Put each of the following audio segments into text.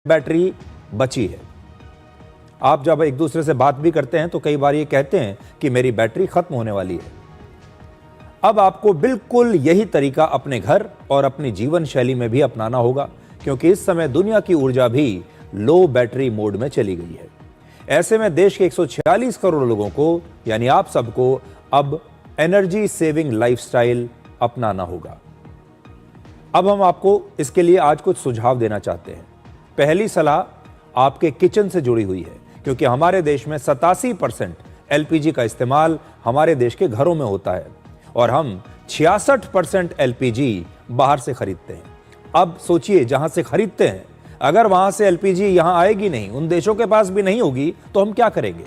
Battery बची है। आप जब एक दूसरे से बात भी करते हैं तो कई बार ये कहते हैं कि मेरी बैटरी खत्म होने वाली है। अब आपको बिल्कुल यही तरीका अपने घर और अपनी जीवन शैली में भी अपनाना होगा, क्योंकि इस समय दुनिया की ऊर्जा भी लो बैटरी मोड में चली गई है। ऐसे में देश के 146 करोड़ लोगों को, यानी आप सबको, अब एनर्जी सेविंग लाइफस्टाइल अपनाना होगा। अब हम आपको इसके लिए आज कुछ सुझाव देना चाहते हैं। पहली सलाह आपके किचन से जुड़ी हुई है, क्योंकि हमारे देश में 87% एलपीजी का इस्तेमाल हमारे देश के घरों में होता है और हम 66% एलपीजी बाहर से खरीदते हैं। अब सोचिए, जहां से खरीदते हैं, अगर वहां से एलपीजी यहां आएगी नहीं, उन देशों के पास भी नहीं होगी, तो हम क्या करेंगे?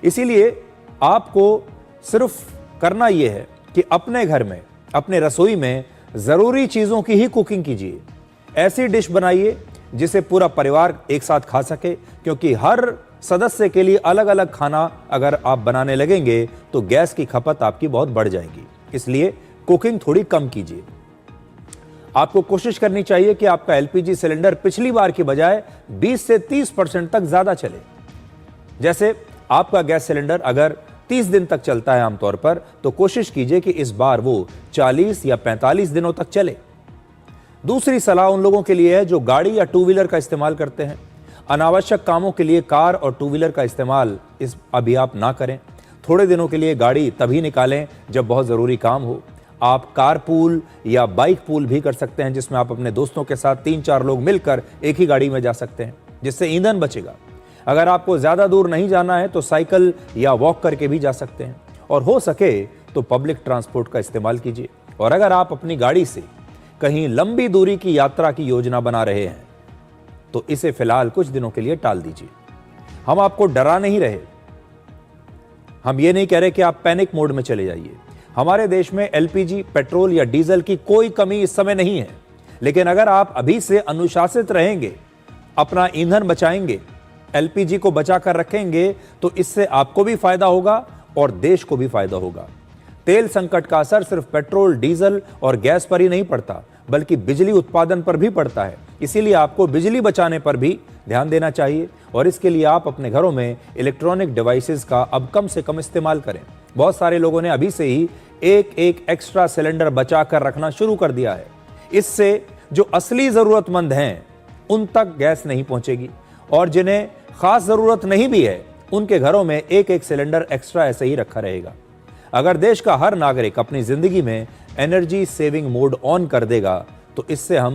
इसीलिए आपको सिर्फ करना यह है कि अपने घर में, अपने रसोई में जरूरी चीजों की ही कुकिंग कीजिए। ऐसी डिश बनाइए जिसे पूरा परिवार एक साथ खा सके, क्योंकि हर सदस्य के लिए अलग अलग खाना अगर आप बनाने लगेंगे तो गैस की खपत आपकी बहुत बढ़ जाएगी। इसलिए कुकिंग थोड़ी कम कीजिए। आपको कोशिश करनी चाहिए कि आपका एलपीजी सिलेंडर पिछली बार की बजाय 20 से 30% तक ज्यादा चले। जैसे आपका गैस सिलेंडर अगर 30 दिन तक चलता है आमतौर पर, तो कोशिश कीजिए कि इस बार वो 40 या 45 दिनों तक चले। दूसरी सलाह उन लोगों के लिए है जो गाड़ी या टू व्हीलर का इस्तेमाल करते हैं। अनावश्यक कामों के लिए कार और टू व्हीलर का इस्तेमाल अभी आप ना करें। थोड़े दिनों के लिए गाड़ी तभी निकालें जब बहुत ज़रूरी काम हो। आप कार पूल या बाइक पूल भी कर सकते हैं, जिसमें आप अपने दोस्तों के साथ 3-4 लोग मिलकर एक ही गाड़ी में जा सकते हैं, जिससे ईंधन बचेगा। अगर आपको ज़्यादा दूर नहीं जाना है तो साइकिल या वॉक करके भी जा सकते हैं, और हो सके तो पब्लिक ट्रांसपोर्ट का इस्तेमाल कीजिए। और अगर आप अपनी गाड़ी से कहीं लंबी दूरी की यात्रा की योजना बना रहे हैं तो इसे फिलहाल कुछ दिनों के लिए टाल दीजिए। हम आपको डरा नहीं रहे, हम ये नहीं कह रहे कि आप पैनिक मोड में चले जाइए। हमारे देश में एलपीजी, पेट्रोल या डीजल की कोई कमी इस समय नहीं है, लेकिन अगर आप अभी से अनुशासित रहेंगे, अपना ईंधन बचाएंगे, एलपीजी को बचा कर रखेंगे, तो इससे आपको भी फायदा होगा और देश को भी फायदा होगा। तेल संकट का असर सिर्फ पेट्रोल, डीजल और गैस पर ही नहीं पड़ता, बल्कि बिजली उत्पादन पर भी पड़ता है। इसीलिए आपको बिजली बचाने पर भी ध्यान देना चाहिए, और इसके लिए आप अपने घरों में इलेक्ट्रॉनिक डिवाइसेस का अब कम से कम इस्तेमाल करें। बहुत सारे लोगों ने अभी से ही एक एक्स्ट्रा सिलेंडर बचा कर रखना शुरू कर दिया है। इससे जो असली जरूरतमंद हैं उन तक गैस नहीं पहुंचेगी, और जिन्हें खास जरूरत नहीं भी है उनके घरों में एक सिलेंडर एक्स्ट्रा ऐसे ही रखा रहेगा। अगर देश का हर नागरिक अपनी जिंदगी में एनर्जी सेविंग मोड ऑन कर देगा तो इससे हम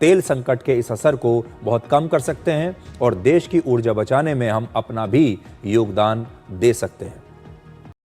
तेल संकट के इस असर को बहुत कम कर सकते हैं और देश की ऊर्जा बचाने में हम अपना भी योगदान दे सकते हैं।